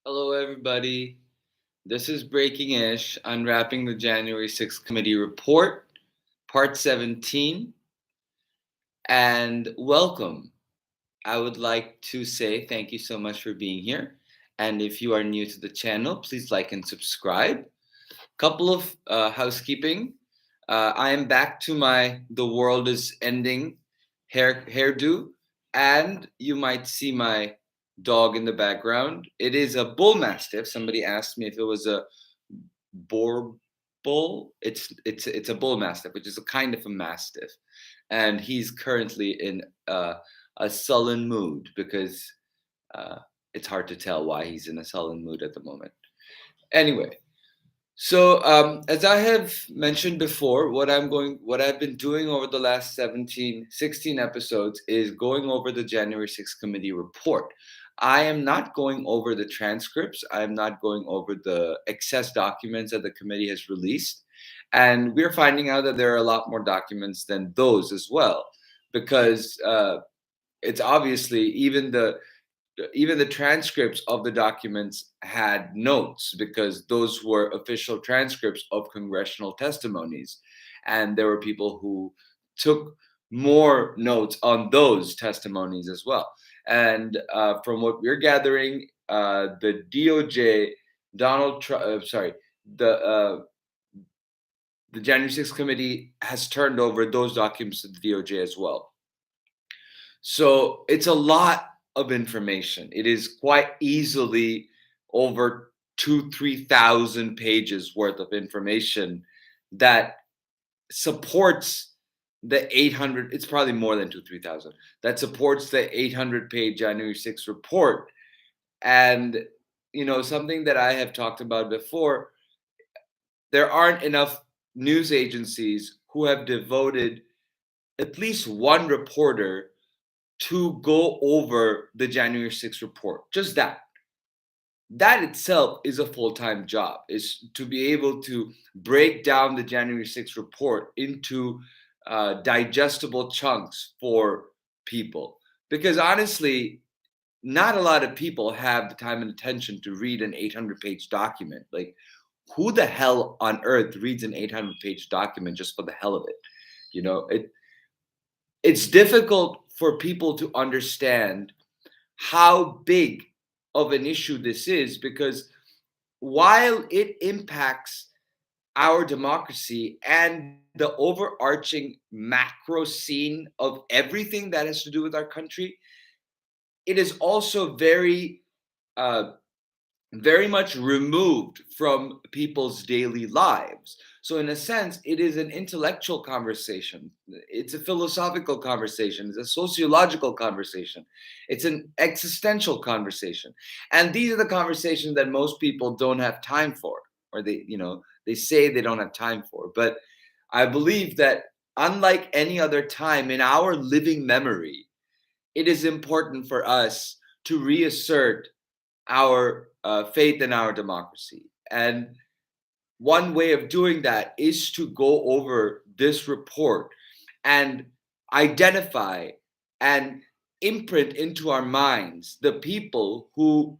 Hello, everybody. This is Breaking Ish, Unwrapping the January 6th Committee Report, Part 17, and welcome. I would like to say thank you so much for being here. And if you are new to the channel, please like and subscribe. Couple of housekeeping. I am back to my "the world is ending" hairdo, and you might see my dog in the background. It is a bull mastiff. Somebody asked me if it was a boar bull. It's a bull mastiff, which is a kind of a mastiff, and he's currently in a sullen mood because uh, it's hard to tell why he's in a sullen mood at the moment. Anyway, so, as I have mentioned before, what I've been doing over the last 16 episodes is going over the January 6th committee report. I am not going over the transcripts. I am not going over the excess documents that the committee has released. And we're finding out that there are a lot more documents than those as well, because it's obviously even the transcripts of the documents had notes because those were official transcripts of congressional testimonies. And there were people who took more notes on those testimonies as well. And from what we're gathering, the DOJ, Donald Trump, sorry, the uh, the January 6th committee has turned over those documents to the DOJ as well. So it's a lot of information. It is quite easily over 3,000 pages worth of information that supports the 800, it's probably more than 3,000, that supports the 800-page January 6th report. And, something that I have talked about before, there aren't enough news agencies who have devoted at least one reporter to go over the January 6th report. Just that. That itself is a full-time job, is to be able to break down the January 6th report into digestible chunks for people. Because honestly, not a lot of people have the time and attention to read an 800-page document. Like, who the hell on earth reads an 800-page document just for the hell of it? It's difficult for people to understand how big of an issue this is, because while it impacts our democracy and the overarching macro scene of everything that has to do with our country, it is also uh, very much removed from people's daily lives. So, in a sense, it is an intellectual conversation. It's a philosophical conversation. It's a sociological conversation. It's an existential conversation. And these are the conversations that most people don't have time for, or they say they don't have time for. But I believe that unlike any other time in our living memory, it is important for us to reassert our faith in our democracy. And one way of doing that is to go over this report and identify and imprint into our minds the people who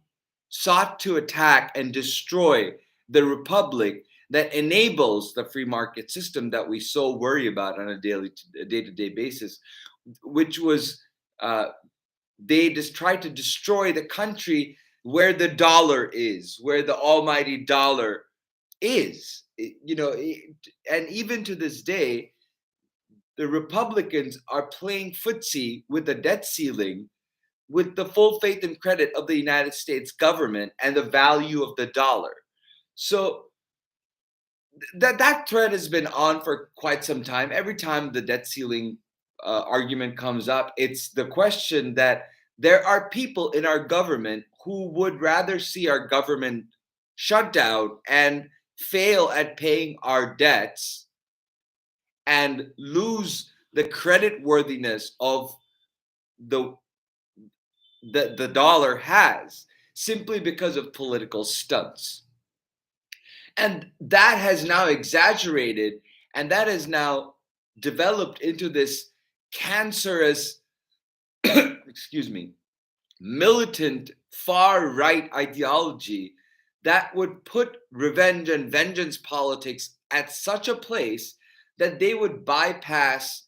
sought to attack and destroy the republic that enables the free market system that we so worry about on a day-to-day basis, which was they just tried to destroy the country where the dollar is, where the almighty dollar is. And even to this day, the Republicans are playing footsie with the debt ceiling with the full faith and credit of the United States government and the value of the dollar. So that thread has been on for quite some time. Every time the debt ceiling argument comes up, it's the question that there are people in our government who would rather see our government shut down and fail at paying our debts and lose the credit worthiness of the the dollar has, simply because of political stunts. And that has now exaggerated, and that has now developed into this cancerous, excuse me, militant far right ideology that would put revenge and vengeance politics at such a place that they would bypass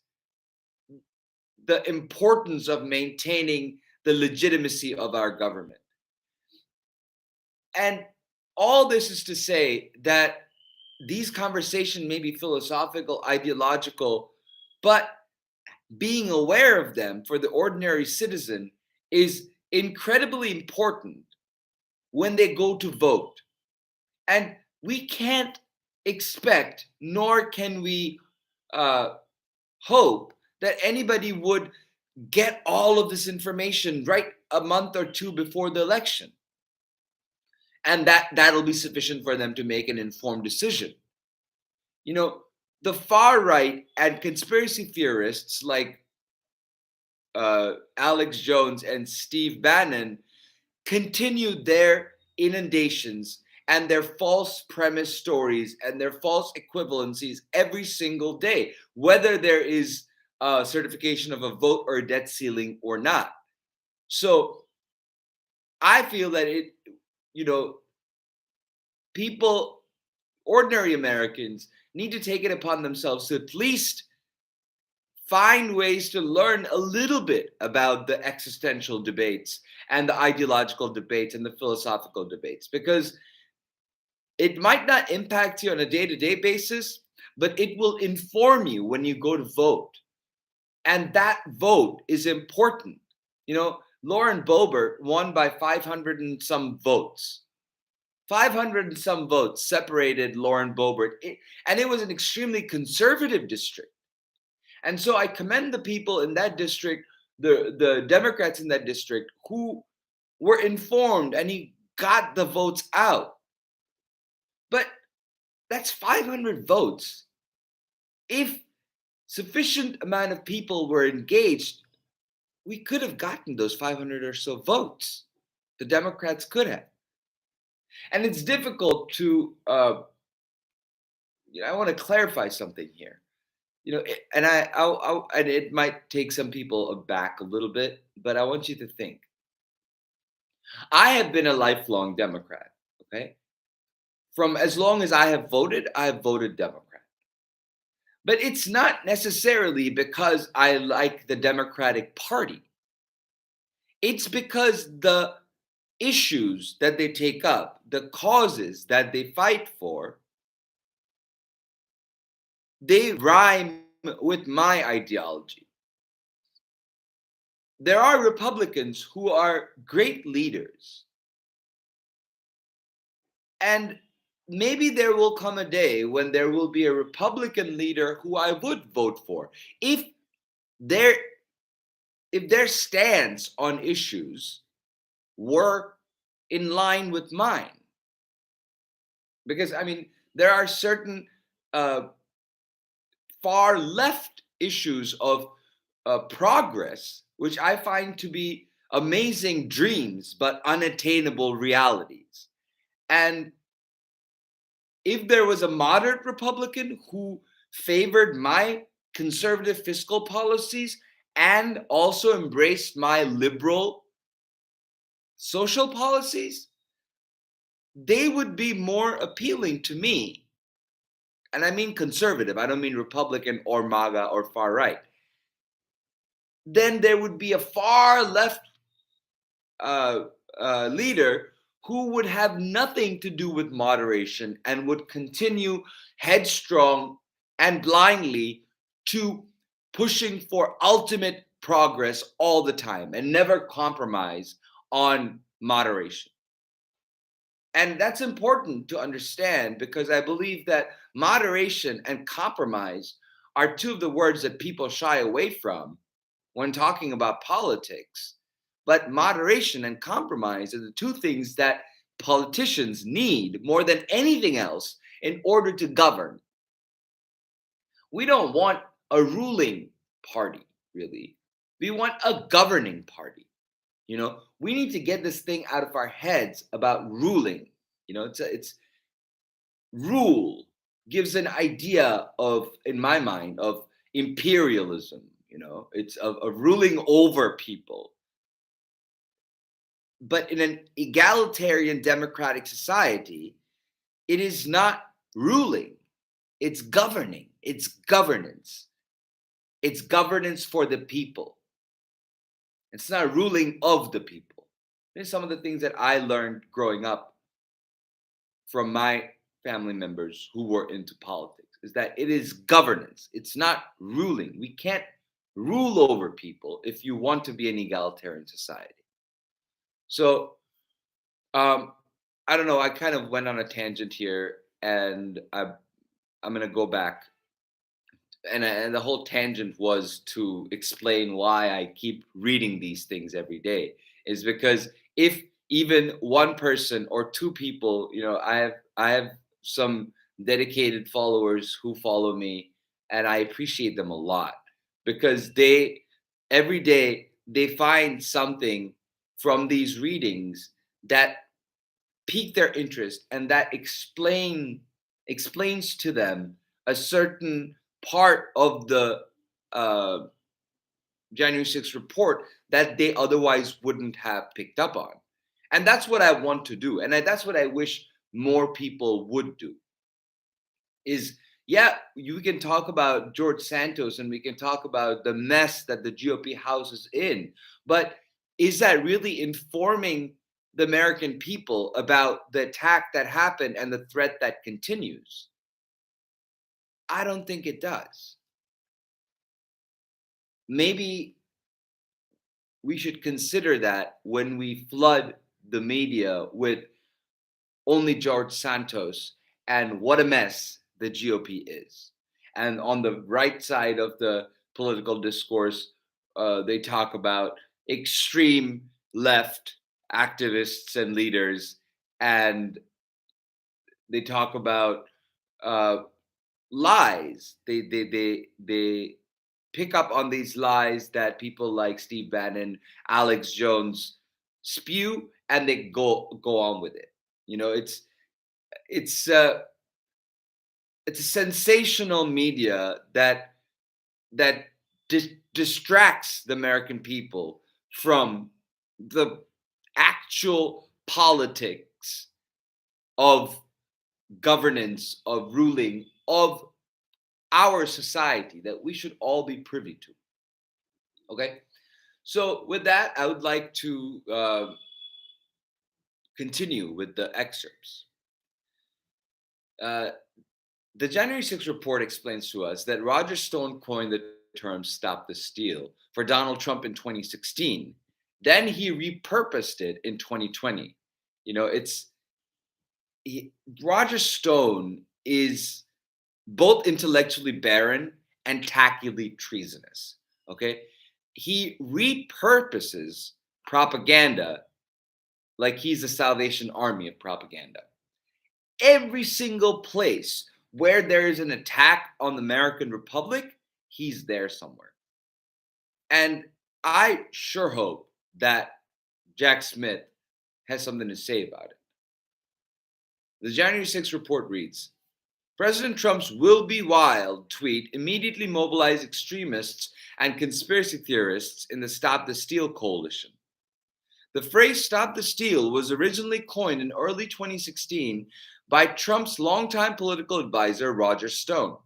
the importance of maintaining the legitimacy of our government. And all this is to say that these conversations may be philosophical, ideological, but being aware of them for the ordinary citizen is incredibly important when they go to vote. And we can't expect, nor can we uh, hope that anybody would get all of this information right a month or two before the election. And that'll be sufficient for them to make an informed decision. You know, the far right and conspiracy theorists like Alex Jones and Steve Bannon continue their inundations and their false premise stories and their false equivalencies every single day, whether there is a certification of a vote or a debt ceiling or not. So I feel that you know, people, ordinary Americans, need to take it upon themselves to at least find ways to learn a little bit about the existential debates and the ideological debates and the philosophical debates, because it might not impact you on a day-to-day basis, but it will inform you when you go to vote. And that vote is important. You know, Lauren Boebert won by 500 and some votes. 500 and some votes separated Lauren Boebert, and it was an extremely conservative district. And so I commend the people in that district, the Democrats in that district, who were informed, and he got the votes out. But that's 500 votes. If sufficient amount of people were engaged, we could have gotten those 500 or so votes. The Democrats could have. And it's difficult to, I want to clarify something here. You know, and and it might take some people aback a little bit, but I want you to think. I have been a lifelong Democrat, okay? From as long as I have voted Democrat. But it's not necessarily because I like the Democratic Party. It's because the issues that they take up, the causes that they fight for, they rhyme with my ideology. There are Republicans who are great leaders. And maybe there will come a day when there will be a Republican leader who I would vote for if their stance on issues were in line with mine. Because I mean, there are certain far left issues of progress which I find to be amazing dreams but unattainable realities. And if there was a moderate Republican who favored my conservative fiscal policies and also embraced my liberal social policies, they would be more appealing to me. And I mean conservative, I don't mean Republican or MAGA or far right. Then there would be a far left leader who would have nothing to do with moderation and would continue headstrong and blindly to pushing for ultimate progress all the time and never compromise on moderation. And that's important to understand because I believe that moderation and compromise are two of the words that people shy away from when talking about politics. But moderation and compromise are the two things that politicians need more than anything else in order to govern. We don't want a ruling party, really. We want a governing party. You know, we need to get this thing out of our heads about ruling. You know, it's rule gives an idea of, in my mind, of imperialism. You know, it's of ruling over people. But in an egalitarian democratic society, it is not ruling, it's governing, it's governance. It's governance for the people. It's not ruling of the people. There's some of the things that I learned growing up from my family members who were into politics is that it is governance. It's not ruling. We can't rule over people if you want to be an egalitarian society. So, um, I don't know. I kind of went on a tangent here, and I'm gonna go back, and the whole tangent was to explain why I keep reading these things every day. Is because if even one person or two people, I have some dedicated followers who follow me, and I appreciate them a lot because they every day they find something from these readings that pique their interest and that explains to them a certain part of the uh, January 6th report that they otherwise wouldn't have picked up on. And that's what I want to do. And that's what I wish more people would do is, yeah, you can talk about George Santos and we can talk about the mess that the GOP House is in. But is that really informing the American people about the attack that happened and the threat that continues? I don't think it does. Maybe we should consider that when we flood the media with only George Santos and what a mess the GOP is. And on the right side of the political discourse, they talk about extreme left activists and leaders, and they talk about uh, lies. They pick up on these lies that people like Steve Bannon, Alex Jones spew, and they go on with it. You know, it's uh, it's a sensational media that distracts the American people from the actual politics of governance, of ruling, of our society that we should all be privy to. Okay, so with that, I would like to continue with the excerpts. Uh, The January 6th report explains to us that Roger Stone coined the term "stop the steal" for Donald Trump in 2016. Then he repurposed it in 2020. You know, Roger Stone is both intellectually barren and tactically treasonous. Okay, he repurposes propaganda like he's the Salvation Army of propaganda. Every single place where there is an attack on the American Republic, he's there somewhere. And I sure hope that Jack Smith has something to say about it. The January 6th report reads, President Trump's "will be wild" tweet immediately mobilized extremists and conspiracy theorists in the Stop the Steal coalition. The phrase "stop the steal" was originally coined in early 2016 by Trump's longtime political advisor, Roger Stone.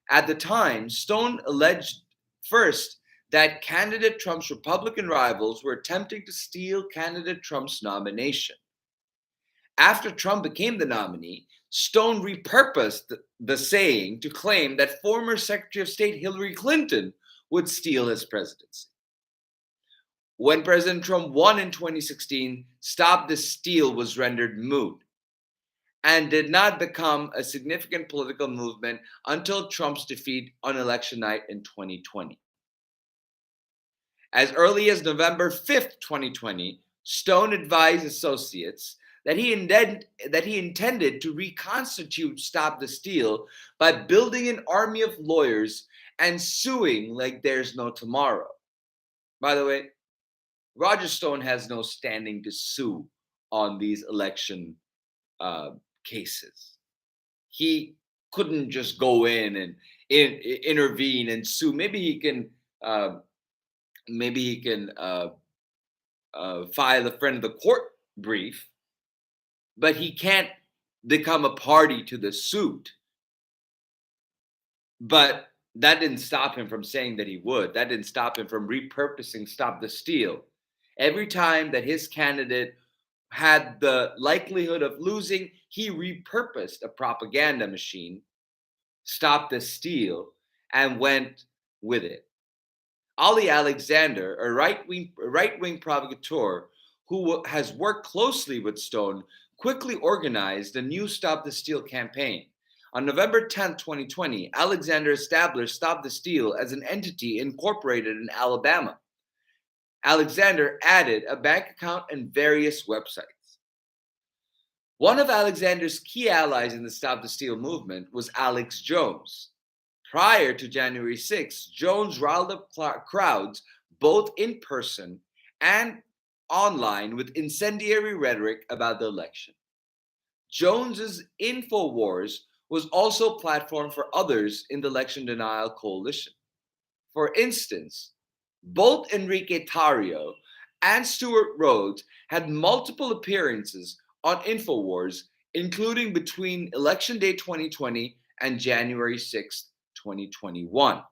At the time, Stone alleged first that candidate Trump's Republican rivals were attempting to steal candidate Trump's nomination. After Trump became the nominee, Stone repurposed the saying to claim that former Secretary of State Hillary Clinton would steal his presidency. When President Trump won in 2016, "Stop the Steal" was rendered moot and did not become a significant political movement until Trump's defeat on election night in 2020. As early as November 5th, 2020, Stone advised associates that he intended to reconstitute "Stop the Steal" by building an army of lawyers and suing like there's no tomorrow. By the way, Roger Stone has no standing to sue on these election cases. He couldn't just go in and intervene and sue. Maybe he can. Maybe he can file a friend of the court brief, but he can't become a party to the suit. But that didn't stop him from saying that he would. That didn't stop him from repurposing Stop the Steal. Every time that his candidate had the likelihood of losing, he repurposed a propaganda machine, Stop the Steal, and went with it. Ali Alexander, a right-wing provocateur who has worked closely with Stone, quickly organized a new Stop the Steal campaign. On November 10th, 2020, Alexander established Stop the Steal as an entity incorporated in Alabama. Alexander added a bank account and various websites. One of Alexander's key allies in the Stop the Steal movement was Alex Jones. Prior to January 6th, Jones riled up crowds both in person and online with incendiary rhetoric about the election. Jones's InfoWars was also a platform for others in the election denial coalition. For instance, both Enrique Tarrio and Stuart Rhodes had multiple appearances on InfoWars, including between Election Day 2020 and January 6th, 2021.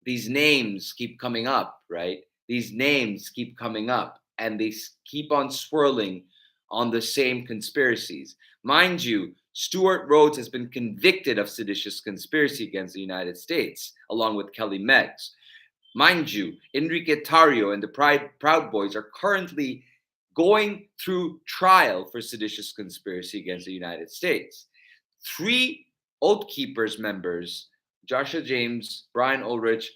These names keep coming up, right? These names keep coming up, and they keep on swirling on the same conspiracies. Mind you, Stuart Rhodes has been convicted of seditious conspiracy against the United States, along with Kelly Meggs. Mind you, Enrique Tarrio and the Proud Boys are currently going through trial for seditious conspiracy against the United States. 3 Oath Keepers members, Joshua James, Brian Ulrich,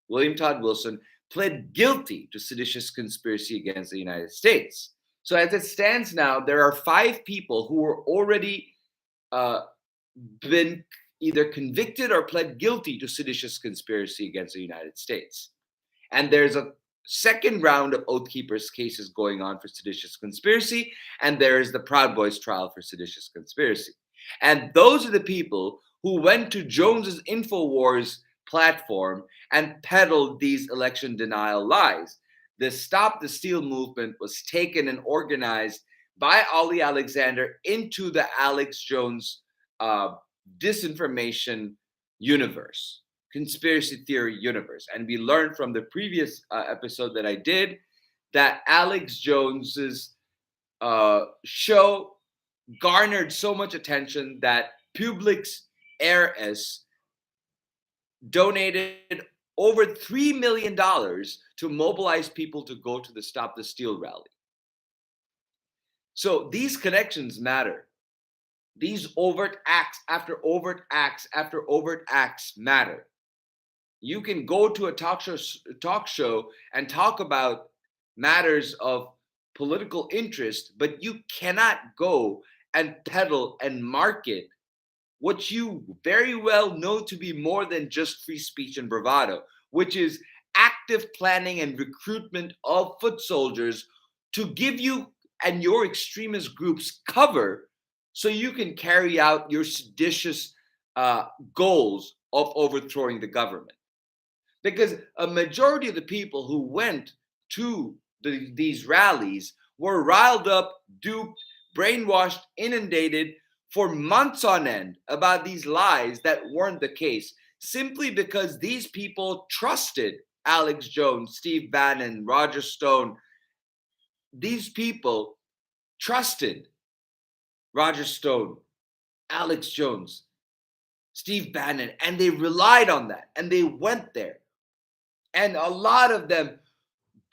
William Todd Wilson, pled guilty to seditious conspiracy against the United States. So as it stands now, there are 5 people who were already been either convicted or pled guilty to seditious conspiracy against the United States. And there's a second round of Oath Keepers cases going on for seditious conspiracy, and there is the Proud Boys trial for seditious conspiracy. And those are the people who went to Jones's InfoWars platform and peddled these election denial lies. The Stop the Steal movement was taken and organized by Ali Alexander into the Alex Jones disinformation universe, conspiracy theory universe. And we learned from the previous episode that I did that Alex Jones's show garnered so much attention that Publix heiress donated over $3 million to mobilize people to go to the Stop the Steal rally. So these connections matter. These overt acts after overt acts after overt acts matter. You can go to a talk show and talk about matters of political interest, but you cannot go and peddle and market what you very well know to be more than just free speech and bravado, which is active planning and recruitment of foot soldiers to give you and your extremist groups cover so you can carry out your seditious goals of overthrowing the government. Because a majority of the people who went to these rallies were riled up, duped, brainwashed, inundated for months on end about these lies that weren't the case, simply because these people trusted Alex Jones, Steve Bannon, Roger Stone. These people trusted Roger Stone, Alex Jones, Steve Bannon, and they relied on that, and they went there. And a lot of them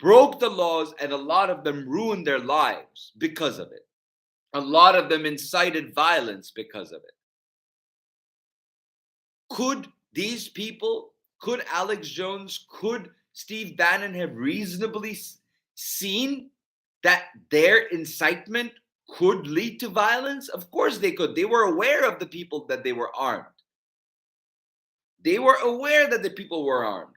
broke the laws, and a lot of them ruined their lives because of it. A lot of them incited violence because of it. Could these people, could Alex Jones, could Steve Bannon have reasonably seen that their incitement could lead to violence? Of course they could. They were aware of the people that they were armed. They were aware that the people were armed.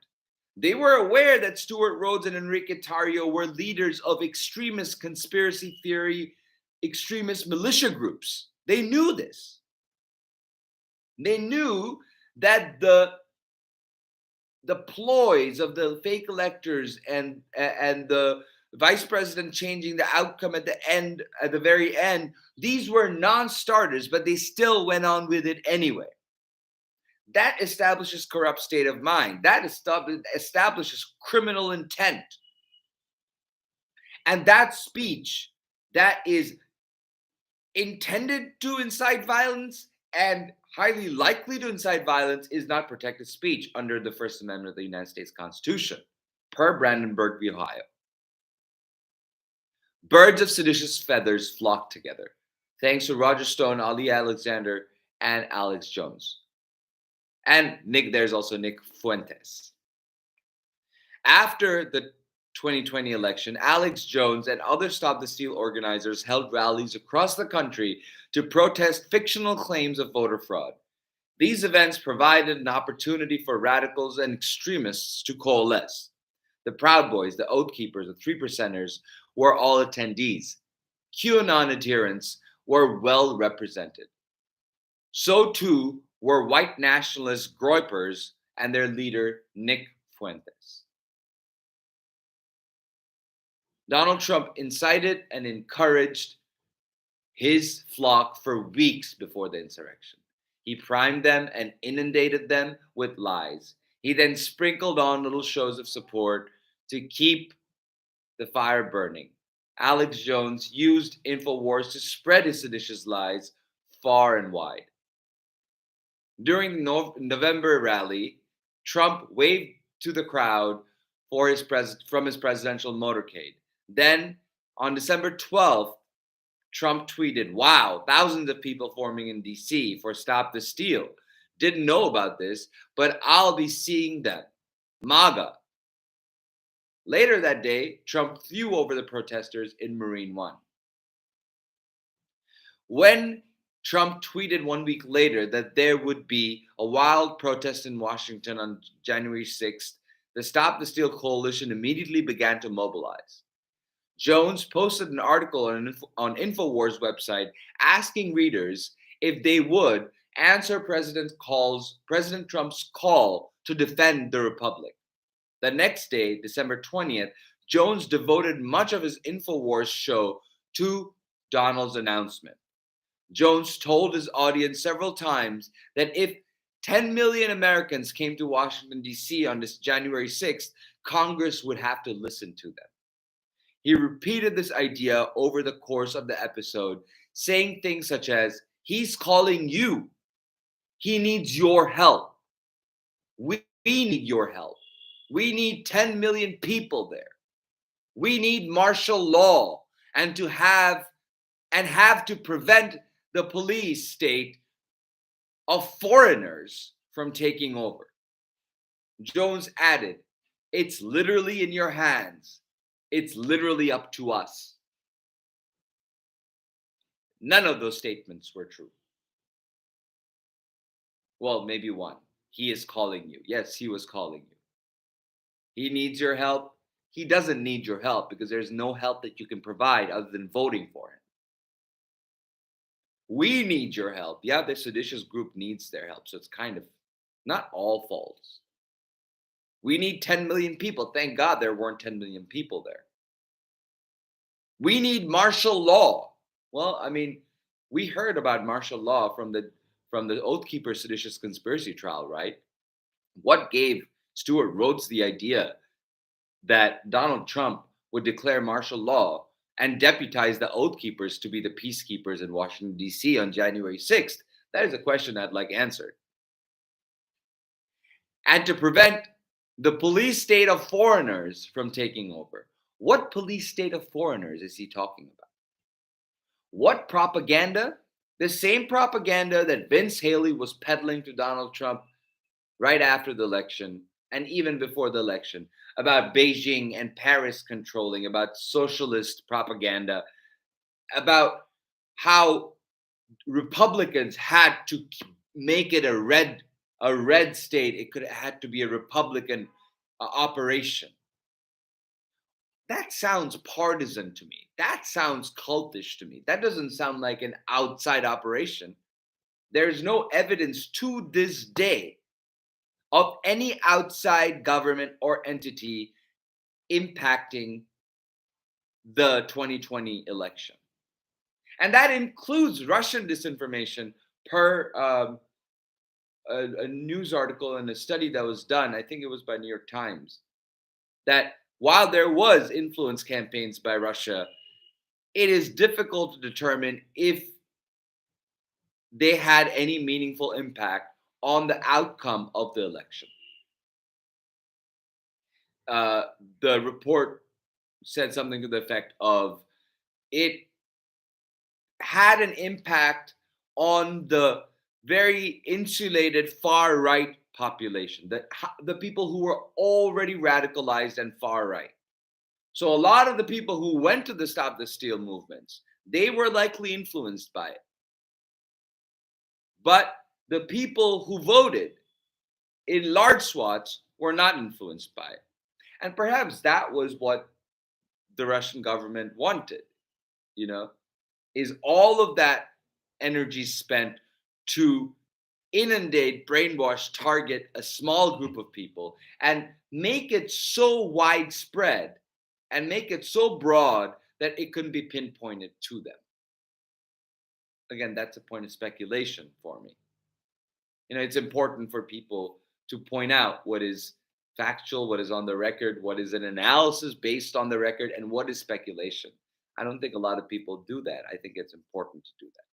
They were aware that Stuart Rhodes and Enrique Tarrio were leaders of extremist conspiracy theory, extremist militia groups. They knew this. They knew that the the ploys of the fake electors and the vice president changing the outcome at the very end, these were non-starters, but they still went on with it anyway. That establishes corrupt state of mind. That establishes criminal intent. And that speech that is intended to incite violence and highly likely to incite violence is not protected speech under the First Amendment of the United States Constitution, per Brandenburg v. Ohio. Birds of seditious feathers flock together, thanks to Roger Stone, Ali Alexander, and Alex Jones. And there's also Nick Fuentes. After the 2020 election, Alex Jones and other Stop the Steal organizers held rallies across the country to protest fictional claims of voter fraud. These events provided an opportunity for radicals and extremists to coalesce. The Proud Boys, the Oath Keepers, the Three Percenters were all attendees. QAnon adherents were well represented. So too were white nationalist Groypers and their leader, Nick Fuentes. Donald Trump incited and encouraged his flock for weeks before the insurrection. He primed them and inundated them with lies. He then sprinkled on little shows of support to keep the fire burning. Alex Jones used InfoWars to spread his seditious lies far and wide. During the November rally, Trump waved to the crowd from his presidential motorcade. Then, on December 12th, Trump tweeted, "Wow, thousands of people forming in DC for Stop the Steal. Didn't know about this, but I'll be seeing them. MAGA." Later that day, Trump flew over the protesters in Marine One. When Trump tweeted 1 week later that there would be a wild protest in Washington on January 6th, the Stop the Steal coalition immediately began to mobilize. Jones posted an article on InfoWars website asking readers if they would answer President Trump's call to defend the Republic. The next day, December 20th, Jones devoted much of his InfoWars show to Donald's announcement. Jones told his audience several times that if 10 million Americans came to Washington, D.C. on this January 6th, Congress would have to listen to them. He repeated this idea over the course of the episode, saying things such as, "He's calling you. He needs your help. We need your help. We need 10 million people there. We need martial law and have to prevent the police state of foreigners from taking over." Jones added, "It's literally in your hands. It's literally up to us." None of those statements were true. Well, maybe one. He is calling you. Yes, he was calling you. He needs your help. He doesn't need your help because there's no help that you can provide other than voting for him. We need your help. Yeah, the seditious group needs their help. So it's kind of not all false. We need 10 million people. Thank God there weren't 10 million people there. We need martial law. Well, I mean, we heard about martial law from the Oath Keeper seditious conspiracy trial, right? What gave Stuart Rhodes the idea that Donald Trump would declare martial law and deputize the Oath Keepers to be the peacekeepers in Washington, D.C. on January 6th? That is a question I'd like answered. And to prevent the police state of foreigners from taking over. What police state of foreigners is he talking about? What propaganda? The same propaganda that Vince Haley was peddling to Donald Trump right after the election and even before the election about Beijing and Paris controlling, about socialist propaganda, about how Republicans had to make it a red state. It had to be a Republican operation. That sounds partisan to me. That sounds cultish to me. That doesn't sound like an outside operation. There's no evidence to this day of any outside government or entity impacting the 2020 election. And that includes Russian disinformation per a news article and a study that was done, I think it was by New York Times, that while there was influence campaigns by Russia, it is difficult to determine if they had any meaningful impact on the outcome of the election. Uh, the report said something to the effect of it had an impact on the very insulated far right population, the people who were already radicalized and far right. So a lot of the people who went to the Stop the Steal movements, they were likely influenced by it. But the people who voted in large swaths were not influenced by it. And perhaps that was what the Russian government wanted, you know, is all of that energy spent to inundate, brainwash, target a small group of people and make it so widespread and make it so broad that it couldn't be pinpointed to them. Again, that's a point of speculation for me. It's important for people to point out what is factual, what is on the record, what is an analysis based on the record, and what is speculation. I don't think a lot of people do that. I think it's important to do that.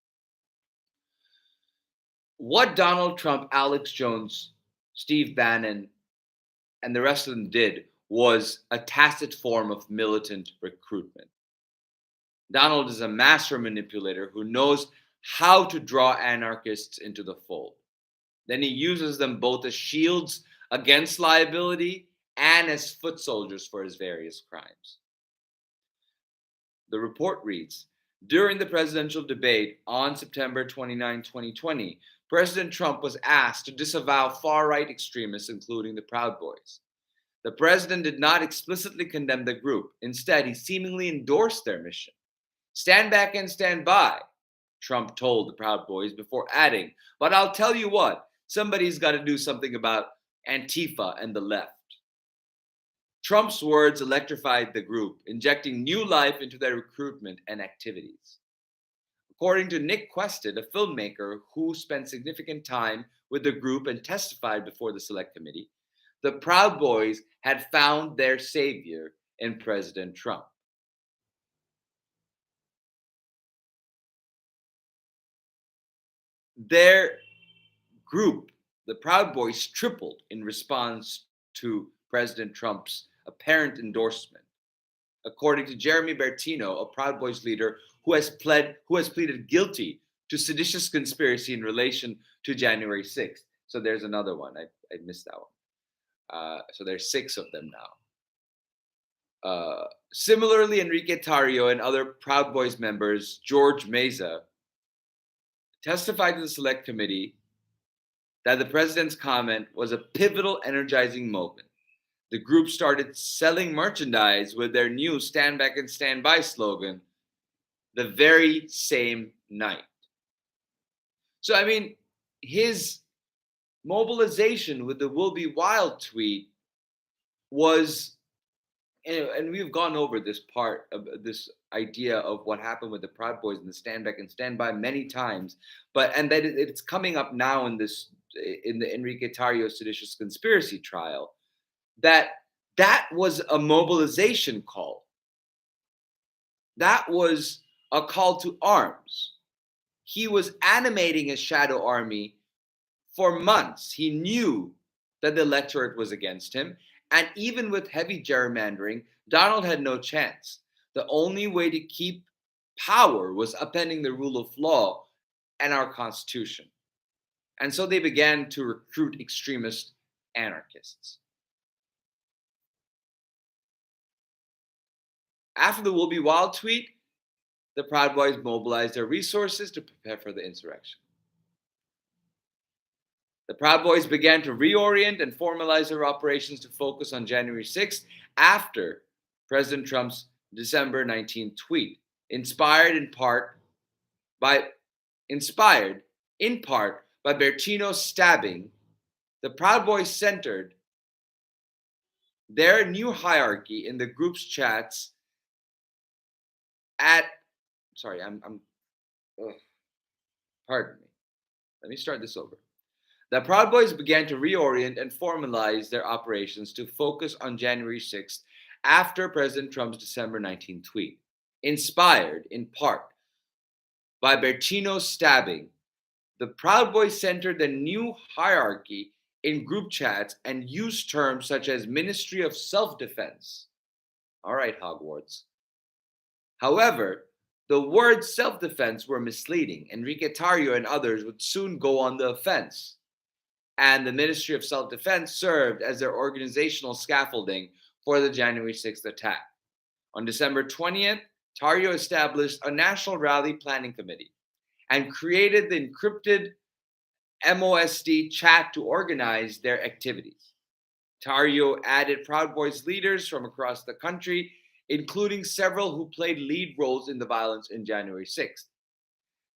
What Donald Trump, Alex Jones, Steve Bannon, and the rest of them did was a tacit form of militant recruitment. Donald is a master manipulator who knows how to draw anarchists into the fold. Then he uses them both as shields against liability and as foot soldiers for his various crimes. The report reads, during the presidential debate on September 29, 2020, President Trump was asked to disavow far-right extremists, including the Proud Boys. The president did not explicitly condemn the group. Instead, he seemingly endorsed their mission. Stand back and stand by, Trump told the Proud Boys before adding, but I'll tell you what, somebody's got to do something about Antifa and the left. Trump's words electrified the group, injecting new life into their recruitment and activities. According to Nick Quested, a filmmaker who spent significant time with the group and testified before the Select Committee, the Proud Boys had found their savior in President Trump. Their group, the Proud Boys, tripled in response to President Trump's apparent endorsement. According to Jeremy Bertino, a Proud Boys leader who has pleaded guilty to seditious conspiracy in relation to January 6th. So there's another one. I missed that one. So there's 6 of them now. Similarly, Enrique Tarrio and other Proud Boys members, George Meza, testified to the Select Committee that the president's comment was a pivotal, energizing moment. The group started selling merchandise with their new Stand Back and Stand By slogan the very same night. So, I mean, his mobilization with the Will Be Wild tweet was, and we've gone over this part of this idea of what happened with the Proud Boys and the Stand Back and Stand By many times, and that it's coming up now in the Enrique Tarrio seditious conspiracy trial, that was a mobilization call. That was a call to arms. He was animating a shadow army for months. He knew that the electorate was against him. And even with heavy gerrymandering, Donald had no chance. The only way to keep power was upending the rule of law and our Constitution. And so they began to recruit extremist anarchists. After the Will Be Wild tweet, the Proud Boys mobilized their resources to prepare for the insurrection. The Proud Boys began to reorient and formalize their operations to focus on January 6th after President Trump's December 19th tweet, inspired in part by Bertino's stabbing The Proud Boys centered their new hierarchy in the group's chats at. Sorry, ugh, pardon me. Let me start this over. The Proud Boys began to reorient and formalize their operations to focus on January 6th after President Trump's December 19th tweet. Inspired, in part, by Bertino's stabbing, the Proud Boys centered the new hierarchy in group chats and used terms such as Ministry of Self-Defense. All right, Hogwarts. However, the words self-defense were misleading. Enrique Tarrio and others would soon go on the offense. And the Ministry of Self-Defense served as their organizational scaffolding for the January 6th attack. On December 20th, Tarrio established a national rally planning committee and created the encrypted MOSD chat to organize their activities. Tarrio added Proud Boys leaders from across the country, including several who played lead roles in the violence in January 6th.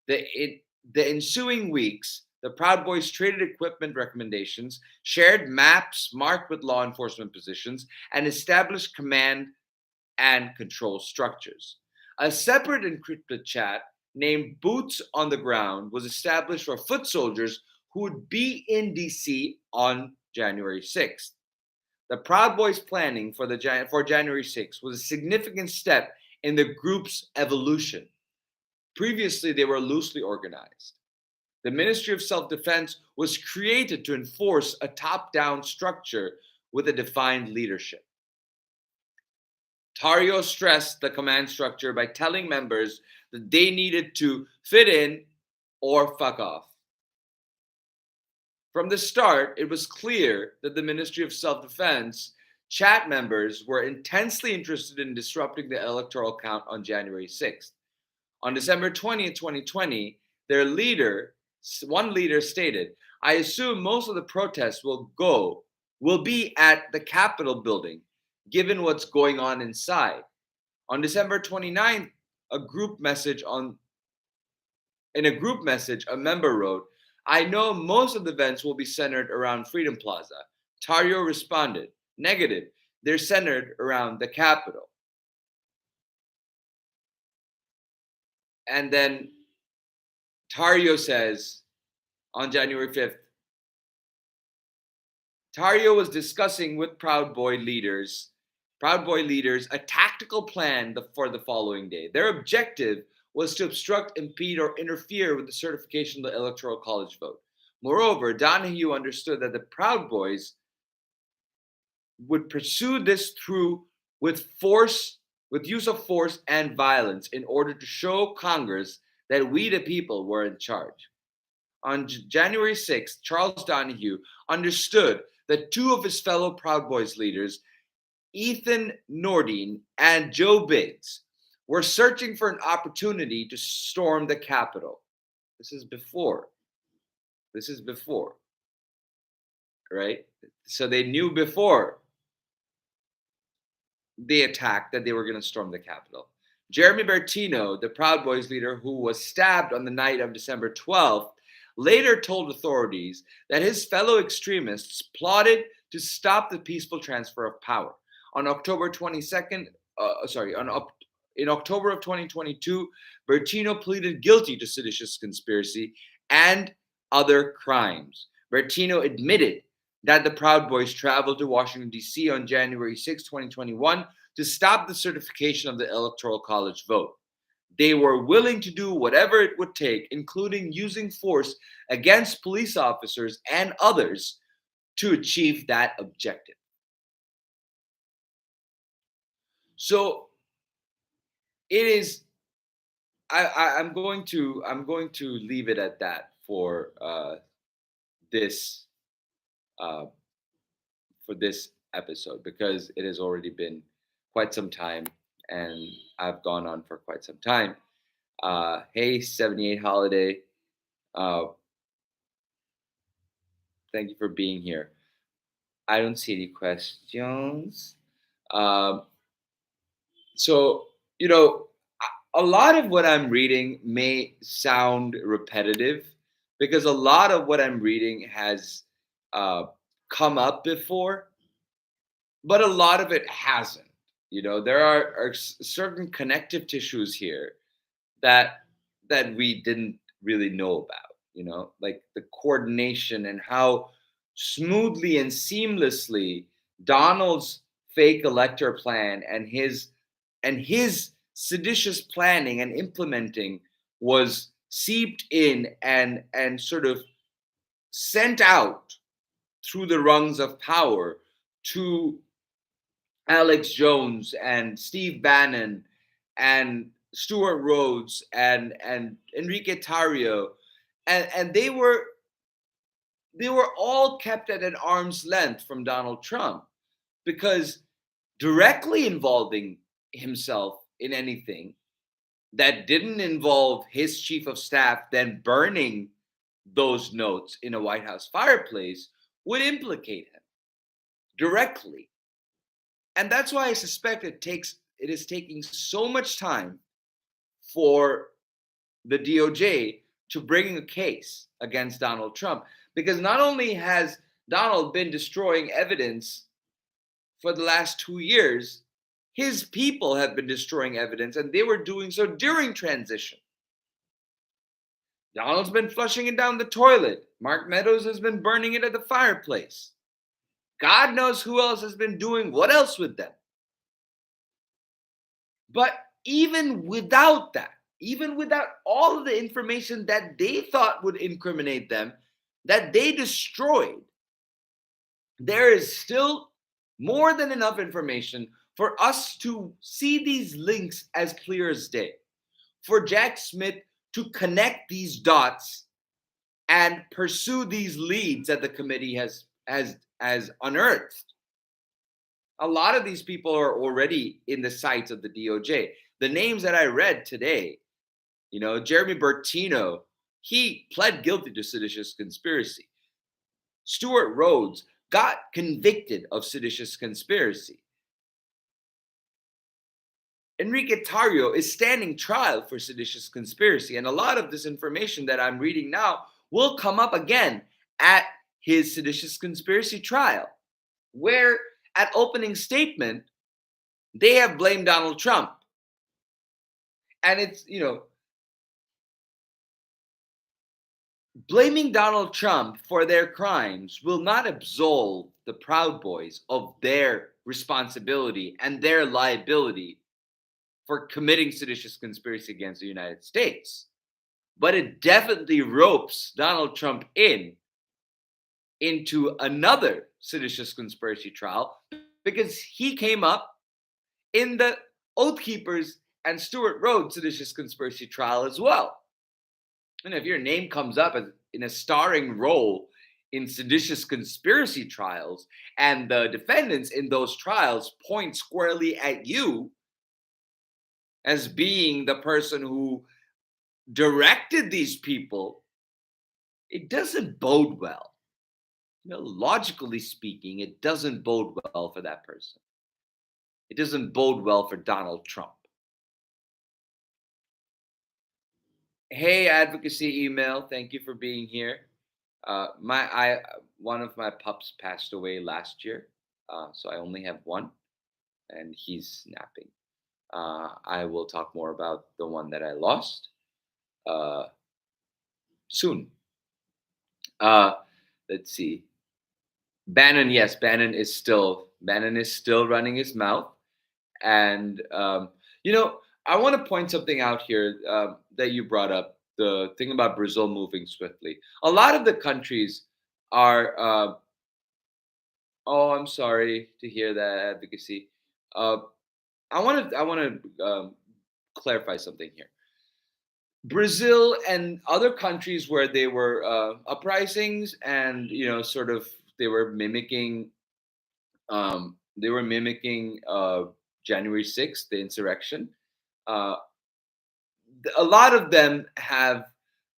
The ensuing weeks, the Proud Boys traded equipment recommendations, shared maps marked with law enforcement positions, and established command and control structures. A separate encrypted chat named Boots on the Ground was established for foot soldiers who would be in DC on January 6th. The Proud Boys' planning for January 6th was a significant step in the group's evolution. Previously, they were loosely organized. The Ministry of Self-Defense was created to enforce a top-down structure with a defined leadership. Tarrio stressed the command structure by telling members that they needed to fit in or fuck off. From the start, it was clear that the Ministry of Self-Defense chat members were intensely interested in disrupting the electoral count on January 6th. On December 20th, 2020, one leader stated, "I assume most of the protests will be at the Capitol building, given what's going on inside." On December 29th, in a group message, a member wrote, "I know most of the events will be centered around Freedom Plaza." Tarrio responded, "Negative, they're centered around the Capitol." And then Tarrio says on January 5th, Tarrio was discussing with Proud Boy leaders a tactical plan for the following day. Their objective was to obstruct, impede, or interfere with the certification of the Electoral College vote. Moreover, Donahue understood that the Proud Boys would pursue this with use of force and violence in order to show Congress that we the people were in charge. On January 6th, Charles Donahue understood that two of his fellow Proud Boys leaders, Ethan Nordine and Joe Biggs, were searching for an opportunity to storm the Capitol. This is before, right? So they knew before the attack that they were going to storm the Capitol. Jeremy Bertino, the Proud Boys leader who was stabbed on the night of December 12th, later told authorities that his fellow extremists plotted to stop the peaceful transfer of power. On October 22nd, in October of 2022, Bertino pleaded guilty to seditious conspiracy and other crimes. Bertino admitted that the Proud Boys traveled to Washington, D.C. on January 6, 2021 to stop the certification of the Electoral College vote. They were willing to do whatever it would take, including using force against police officers and others to achieve that objective. So it is. I'm going to leave it at that for this episode, because it has already been quite some time and I've gone on for quite some time. Hey, 78 Holiday. Thank you for being here. I don't see any questions. So, a lot of what I'm reading may sound repetitive because a lot of what I'm reading has come up before, but a lot of it hasn't. There are certain connective tissues here that we didn't really know about. Like the coordination and how smoothly and seamlessly Donald's fake elector plan and his seditious planning and implementing was seeped in and sort of sent out through the rungs of power to Alex Jones and Steve Bannon and Stuart Rhodes and Enrique Tarrio, and they were all kept at an arm's length from Donald Trump, because directly involving himself in anything that didn't involve his chief of staff then burning those notes in a White House fireplace would implicate him directly. And that's why I suspect it is taking so much time for the DOJ to bring a case against Donald Trump, because not only has Donald been destroying evidence for the last 2 years, his people have been destroying evidence, and they were doing so during transition. Donald's been flushing it down the toilet. Mark Meadows has been burning it at the fireplace. God knows who else has been doing what else with them. But even without that, even without all of the information that they thought would incriminate them, that they destroyed, there is still more than enough information for us to see these links as clear as day, for Jack Smith to connect these dots and pursue these leads that the committee has unearthed. A lot of these people are already in the sights of the DOJ. The names that I read today, Jeremy Bertino, he pled guilty to seditious conspiracy. Stuart Rhodes got convicted of seditious conspiracy. Enrique Tarrio is standing trial for seditious conspiracy. And a lot of this information that I'm reading now will come up again at his seditious conspiracy trial, where at opening statement, they have blamed Donald Trump. And it's, blaming Donald Trump for their crimes will not absolve the Proud Boys of their responsibility and their liability for committing seditious conspiracy against the United States. But it definitely ropes Donald Trump into another seditious conspiracy trial, because he came up in the Oath Keepers and Stuart Rhodes seditious conspiracy trial as well. And if your name comes up in a starring role in seditious conspiracy trials, and the defendants in those trials point squarely at you as being the person who directed these people, it doesn't bode well. Logically speaking, it doesn't bode well for that person. It doesn't bode well for Donald Trump. Hey, advocacy email. Thank you for being here. One of my pups passed away last year, so I only have one, and he's napping. I will talk more about the one that I lost soon. Let's see. Bannon, yes, Bannon is still running his mouth, and I want to point something out here that you brought up, the thing about Brazil moving swiftly. A lot of the countries are. Oh, I'm sorry to hear that, advocacy. I want to clarify something here. Brazil and other countries where they were uprisings, and sort of they were mimicking January 6th, the insurrection. A lot of them have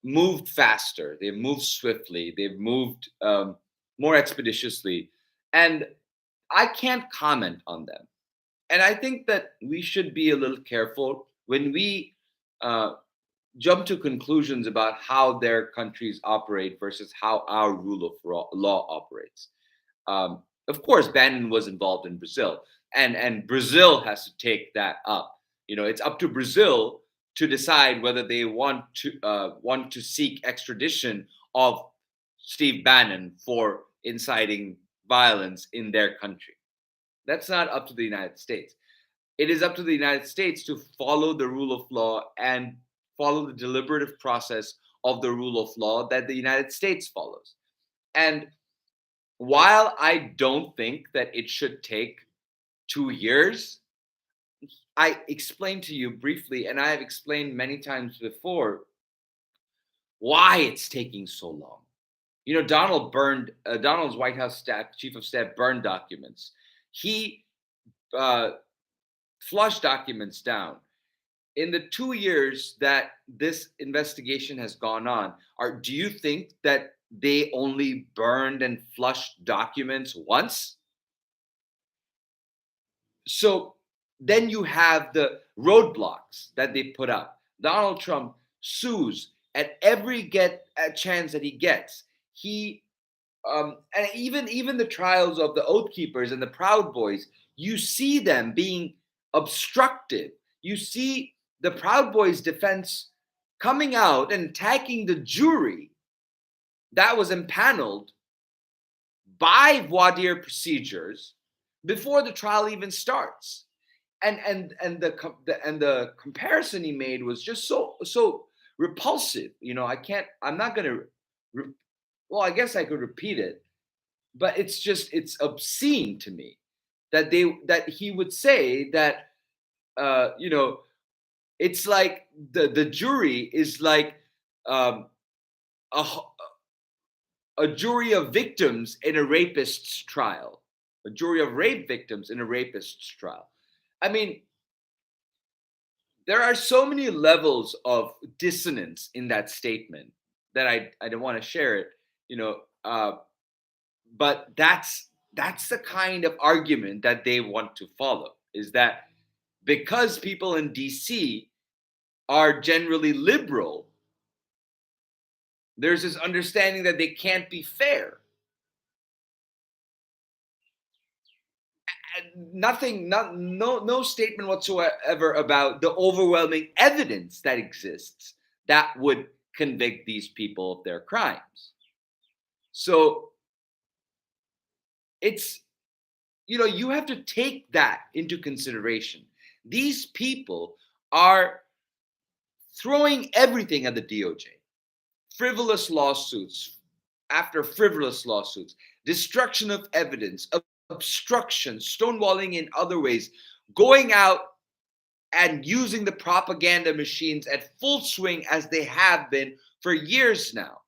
moved faster. They've moved swiftly. They've moved more expeditiously, and I can't comment on them. And I think that we should be a little careful when we jump to conclusions about how their countries operate versus how our rule of law operates. Of course, Bannon was involved in Brazil, and Brazil has to take that up. It's up to Brazil to decide whether they want to seek extradition of Steve Bannon for inciting violence in their country. That's not up to the United States. It is up to the United States to follow the rule of law and follow the deliberative process of the rule of law that the United States follows. And while I don't think that it should take 2 years, I explained to you briefly, and I have explained many times before why it's taking so long. Donald's White House staff, chief of staff, burned documents. He uh, flushed documents down. In the 2 years that this investigation has gone on, do you think that they only burned and flushed documents once? So then you have the roadblocks that they put up. Donald Trump sues at every chance that he gets. And even the trials of the Oath Keepers and the Proud Boys, you see them being obstructive. You see the Proud Boys defense coming out and attacking the jury that was impaneled by voir dire procedures before the trial even starts. And the comparison he made was just so repulsive. I'm not going to. Well, I guess I could repeat it, but it's obscene to me that he would say that it's like the jury is like um, a a jury of victims in a rapist's trial, a jury of rape victims in a rapist's trial. I mean, there are so many levels of dissonance in that statement that I don't want to share it, you know, uh, but that's the kind of argument that they want to follow. Is that because people in DC are generally liberal, there's this understanding that they can't be fair. Nothing, no statement whatsoever about the overwhelming evidence that exists that would convict these people of their crimes. So it's, you have to take that into consideration. These people are throwing everything at the DOJ. Frivolous lawsuits after frivolous lawsuits, destruction of evidence, obstruction, stonewalling in other ways, going out and using the propaganda machines at full swing as they have been for years now.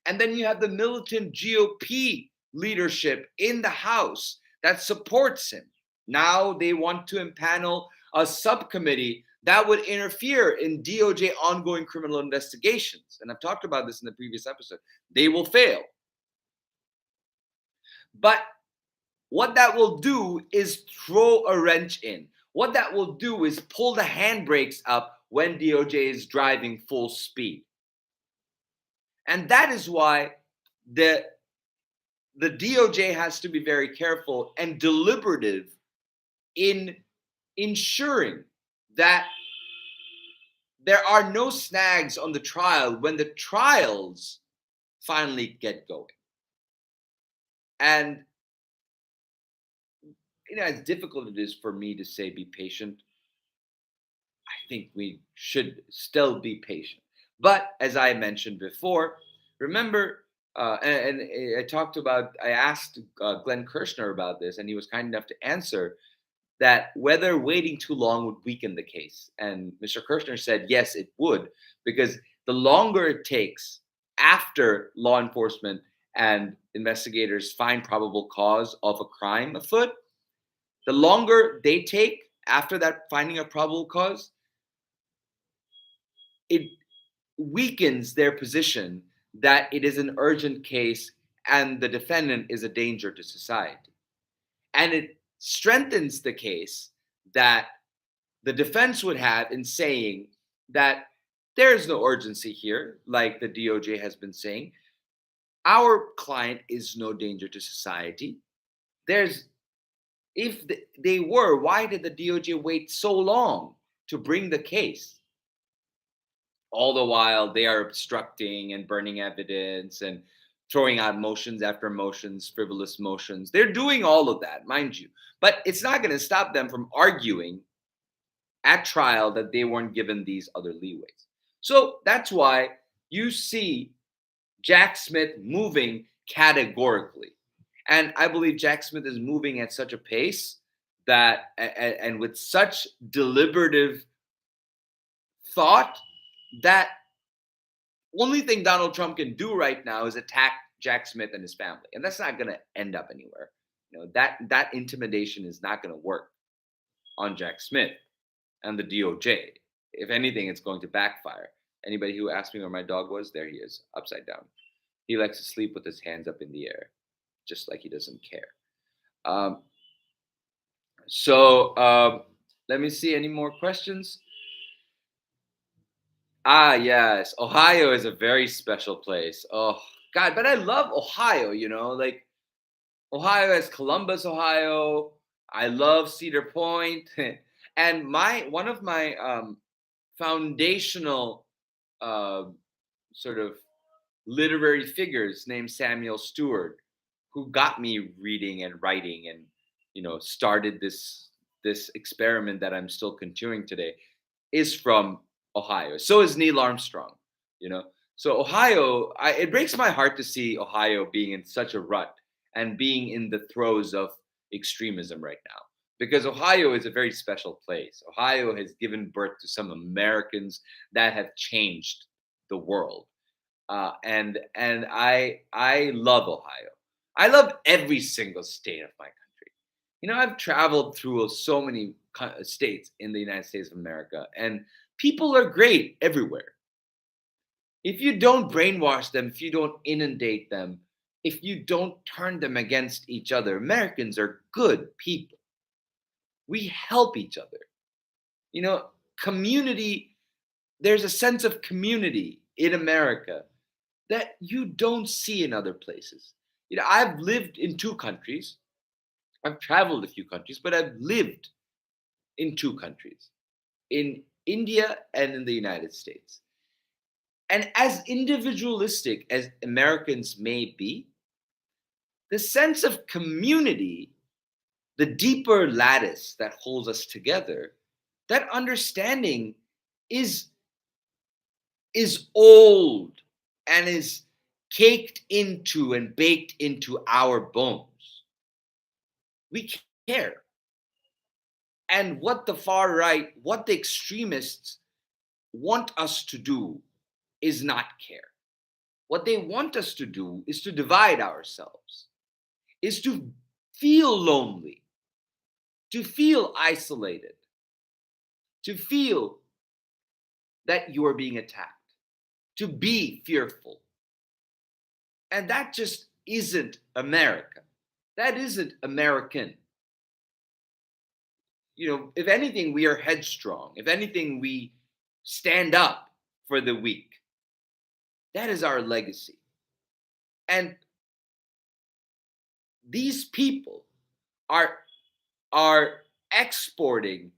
And then you have the militant GOP leadership in the House that supports him. Now they want to impanel a subcommittee that would interfere in DOJ ongoing criminal investigations. And I've talked about this in the previous episode. They will fail. But what that will do is throw a wrench in. What that will do is pull the handbrakes up when DOJ is driving full speed. And that is why the DOJ has to be very careful and deliberative in ensuring that there are no snags on the trial when the trials finally get going. And as difficult it is for me to say be patient, I think we should still be patient. But as I mentioned before, remember, and I asked Glenn Kirshner about this, and he was kind enough to answer that whether waiting too long would weaken the case. And Mr. Kirshner said, yes, it would, because the longer it takes after law enforcement and investigators find probable cause of a crime afoot, the longer they take after that finding of probable cause, it weakens their position that it is an urgent case and the defendant is a danger to society. And it strengthens the case that the defense would have in saying that there is no urgency here, like the DOJ has been saying. Our client is no danger to society. There's if they were, why did the DOJ wait so long to bring the case? All the while they are obstructing and burning evidence and throwing out motions after motions, frivolous motions. They're doing all of that, mind you. But it's not going to stop them from arguing at trial that they weren't given these other leeways. So that's why you see Jack Smith moving categorically. And I believe Jack Smith is moving at such a pace that, and with such deliberative thought, that only thing Donald Trump can do right now is attack Jack Smith and his family. And that's not going to end up anywhere. That intimidation is not going to work on Jack Smith and the DOJ. If anything, it's going to backfire. Anybody who asked me where my dog was, there he is, upside down. He likes to sleep with his hands up in the air, just like he doesn't care. Let me see any more questions. Yes, Ohio is a very special place. Oh God, but I love Ohio. Like Ohio has Columbus, Ohio. I love Cedar Point, and one of my foundational uh, sort of literary figures named Samuel Stewart, who got me reading and writing, and started this experiment that I'm still continuing today, is from Ohio. So is Neil Armstrong. So Ohio, it breaks my heart to see Ohio being in such a rut and being in the throes of extremism right now, because Ohio is a very special place. Ohio has given birth to some Americans that have changed the world. And I love Ohio. I love every single state of my country. I've traveled through so many states in the United States of America, and people are great everywhere. If you don't brainwash them, if you don't inundate them, if you don't turn them against each other, Americans are good people. We help each other. Community, there's a sense of community in America that you don't see in other places. I've lived in two countries. I've traveled a few countries, but I've lived in two countries, in India and in the United States. And as individualistic as Americans may be, the sense of community, the deeper lattice that holds us together, that understanding is old and is caked into and baked into our bones. We care. And what the far right, what the extremists want us to do is not care. What they want us to do is to divide ourselves, is to feel lonely, to feel isolated, to feel that you are being attacked, to be fearful. And that just isn't America. That isn't American. If anything, we are headstrong. If anything, we stand up for the weak. That is our legacy. And these people are exporting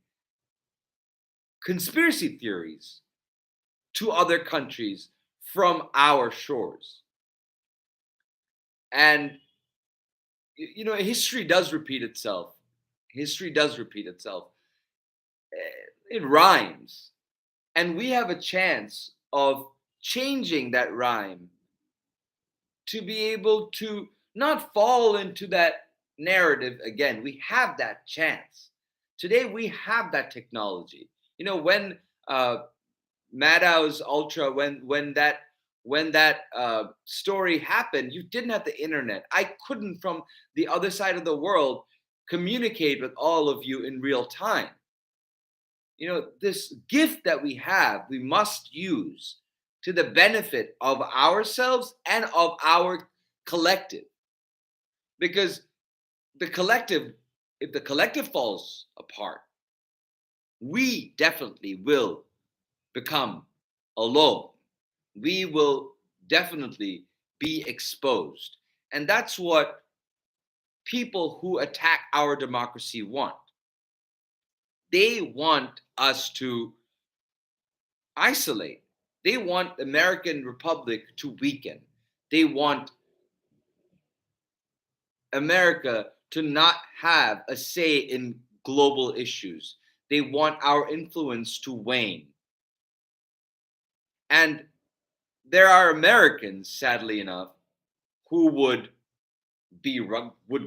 conspiracy theories to other countries from our shores. And history does repeat itself. History does repeat itself. It rhymes. And we have a chance of changing that rhyme to be able to not fall into that narrative again. We have that chance. Today we have that technology. When Maddow's Ultra, when that story happened, you didn't have the internet. I couldn't, from the other side of the world, communicate with all of you in real time. This gift that we have, we must use to the benefit of ourselves and of our collective. Because if the collective falls apart, we definitely will become alone. We will definitely be exposed. And that's what people who attack our democracy want. They want us to isolate. They want the American Republic to weaken. They want America to not have a say in global issues. They want our influence to wane. And there are Americans, sadly enough, who would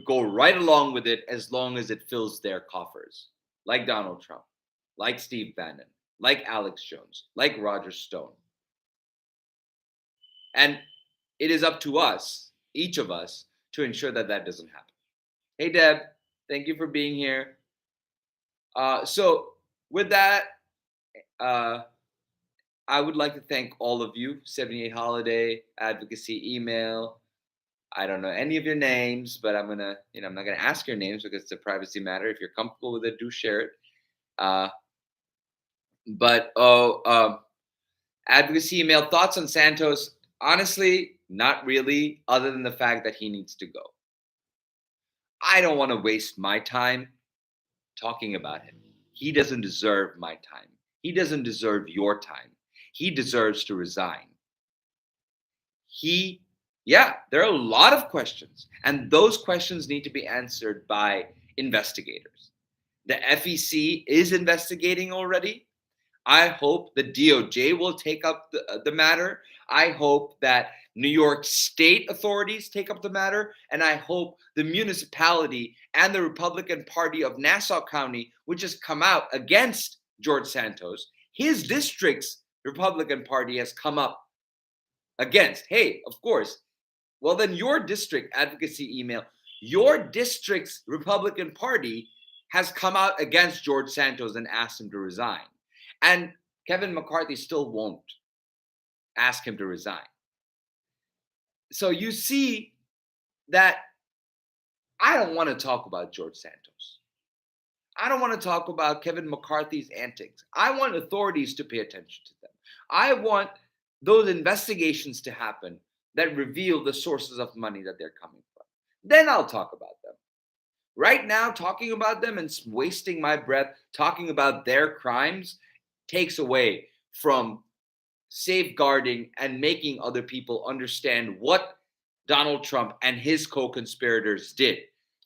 go right along with it as long as it fills their coffers, like Donald Trump, like Steve Bannon, like Alex Jones, like Roger Stone. And it is up to us, each of us, to ensure that that doesn't happen. Hey, Deb, thank you for being here. So, with that, uh, I would like to thank all of you. 78 Holiday, Advocacy Email. I don't know any of your names, but I'm not gonna ask your names because it's a privacy matter. If you're comfortable with it, do share it. Uh, but Advocacy Email, thoughts on Santos? Honestly, not really, other than the fact that he needs to go. I don't want to waste my time talking about him. He doesn't deserve my time. He doesn't deserve your time. He deserves to resign. There are a lot of questions, and those questions need to be answered by investigators. The FEC is investigating already. I hope the DOJ will take up the matter. I hope that New York State authorities take up the matter. And I hope the municipality and the Republican Party of Nassau County, which has come out against George Santos, his district's Republican Party has come up against. Hey, of course. Well, then your district advocacy email, your district's Republican Party has come out against George Santos and asked him to resign. And Kevin McCarthy still won't ask him to resign. So you see that I don't want to talk about George Santos. I don't want to talk about Kevin McCarthy's antics. I want authorities to pay attention to them. I want those investigations to happen that reveal the sources of money that they're coming from. Then I'll talk about them. Right now, talking about them and wasting my breath talking about their crimes takes away from safeguarding and making other people understand what Donald Trump and his co-conspirators did.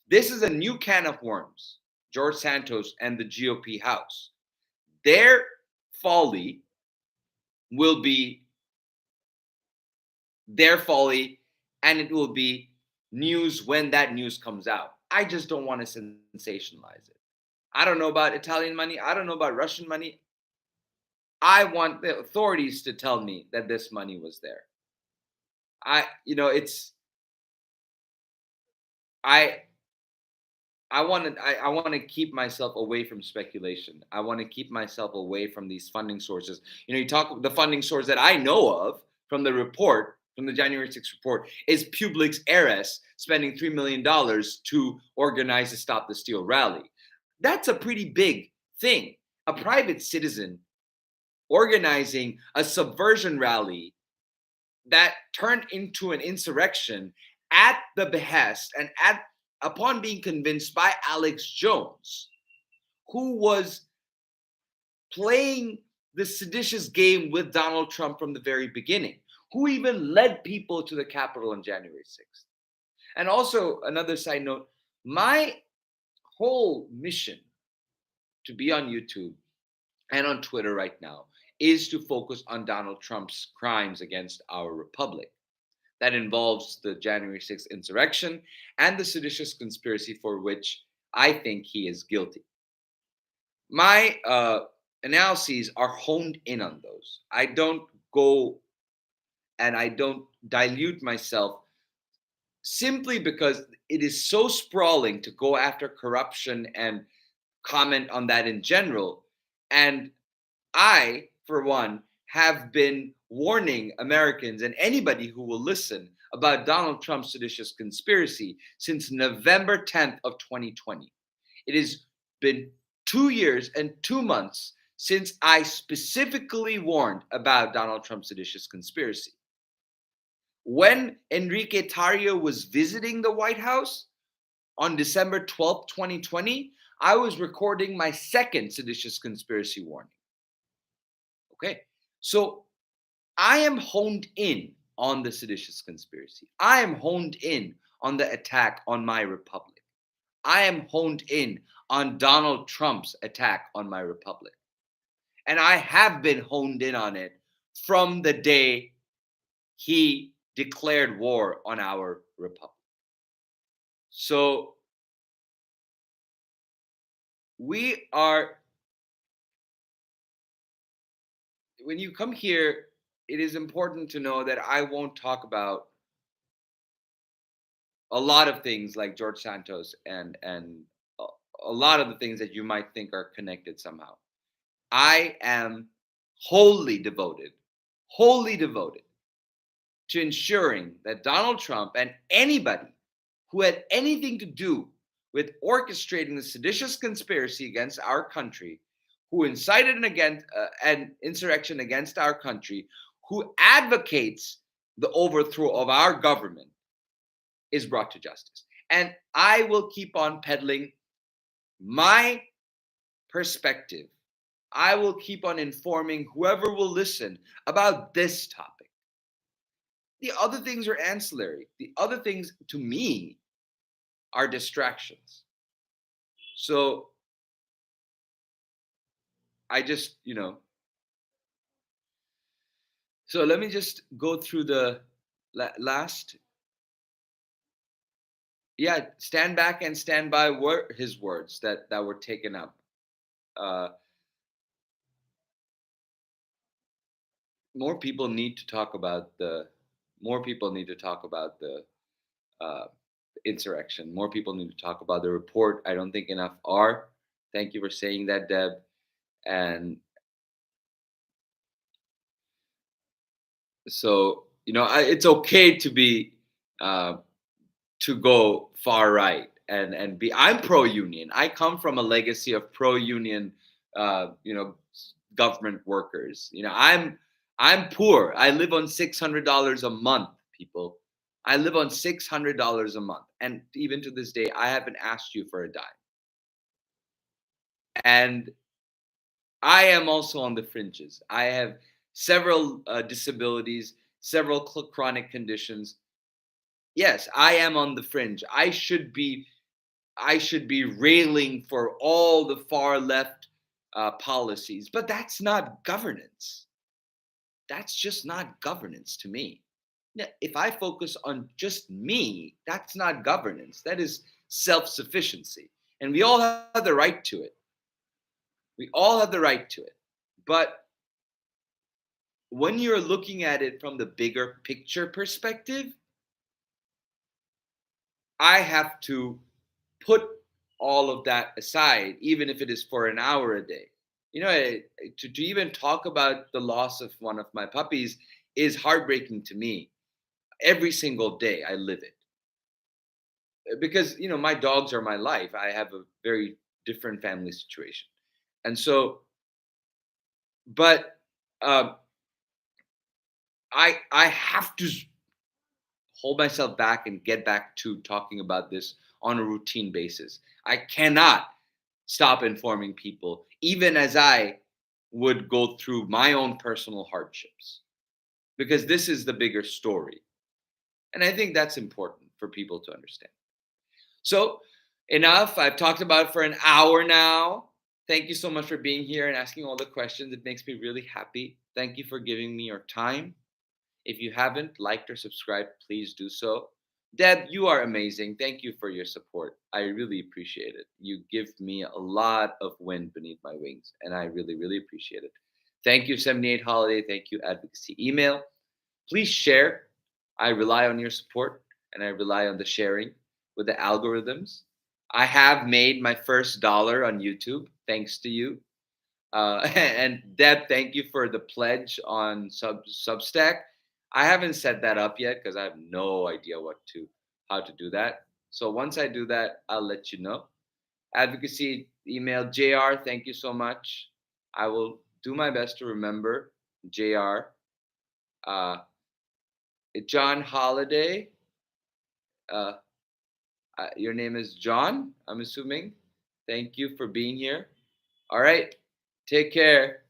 This is a new can of worms, George Santos and the GOP House. Their folly will be their folly, and it will be news when that news comes out. I just don't want to sensationalize it. I don't know about Italian money. I don't know about Russian money. I want the authorities to tell me that this money was there. I want to keep myself away from speculation. I want to keep myself away from these funding sources. You talk the funding source that I know of from the report, from the January 6th report, is Publix heiress spending $3 million to organize the Stop the Steal rally. That's a pretty big thing. A private citizen organizing a subversion rally that turned into an insurrection at the behest and upon being convinced by Alex Jones, who was playing the seditious game with Donald Trump from the very beginning, who even led people to the Capitol on January 6th. And also, another side note, my whole mission to be on YouTube and on Twitter right now is to focus on Donald Trump's crimes against our republic. That involves the January 6th insurrection and the seditious conspiracy for which I think he is guilty. My analyses are honed in on those. I don't go and I don't dilute myself simply because it is so sprawling to go after corruption and comment on that in general. And I, for one, have been warning Americans and anybody who will listen about Donald Trump's seditious conspiracy since November 10th of 2020. It has been 2 years and 2 months since I specifically warned about Donald Trump's seditious conspiracy. When Enrique Tarrio was visiting the White House on December 12th, 2020, I was recording my second seditious conspiracy warning. Okay. So I am honed in on the seditious conspiracy. I am honed in on the attack on my republic. I am honed in on Donald Trump's attack on my republic. And I have been honed in on it from the day he declared war on our republic. So we are, when you come here, it is important to know that I won't talk about a lot of things like George Santos and a lot of the things that you might think are connected somehow. I am wholly devoted to ensuring that Donald Trump and anybody who had anything to do with orchestrating the seditious conspiracy against our country, who incited an insurrection against our country, who advocates the overthrow of our government, is brought to justice. And I will keep on peddling my perspective. I will keep on informing whoever will listen about this topic. The other things are ancillary. The other things, to me, are distractions. So I just, so let me just go through the last. Yeah, stand back and stand by were his words that were taken up. Uh, more people need to talk about the. More people need to talk about the uh, insurrection. More people need to talk about the report. I don't think enough are. Thank you for saying that, Deb. And so, it's okay to be uh, to go far right and be. I'm pro union. I come from a legacy of pro union. Government workers. I'm poor. I live on $600 a month, people. I live on $600 a month, and even to this day, I haven't asked you for a dime. And I am also on the fringes. I have several disabilities, several chronic conditions. Yes, I am on the fringe. I should be railing for all the far left policies, but that's not governance. That's just not governance to me. Now, if I focus on just me, that's not governance. That is self-sufficiency, and we all have the right to it. We all have the right to it. But when you're looking at it from the bigger picture perspective, I have to put all of that aside, even if it is for an hour a day. To even talk about the loss of one of my puppies is heartbreaking to me. Every single day I live it. Because, my dogs are my life. I have a very different family situation. And so, but I have to hold myself back and get back to talking about this on a routine basis. I cannot stop informing people, even as I would go through my own personal hardships, because this is the bigger story. And I think that's important for people to understand. So, enough. I've talked about it for an hour now. Thank you so much for being here and asking all the questions. It makes me really happy. Thank you for giving me your time. If you haven't liked or subscribed, please do so. Deb, you are amazing. Thank you for your support. I really appreciate it. You give me a lot of wind beneath my wings, and I really, really appreciate it. Thank you, 78 Holiday. Thank you, Advocacy Email. Please share. I rely on your support, and I rely on the sharing with the algorithms. I have made my first dollar on YouTube, thanks to you. And Deb, thank you for the pledge on Substack. I haven't set that up yet because I have no idea how to do that. So once I do that, I'll let you know. Advocacy email JR, thank you so much. I will do my best to remember JR. John Holiday. Your name is John, I'm assuming. Thank you for being here. All right. Take care.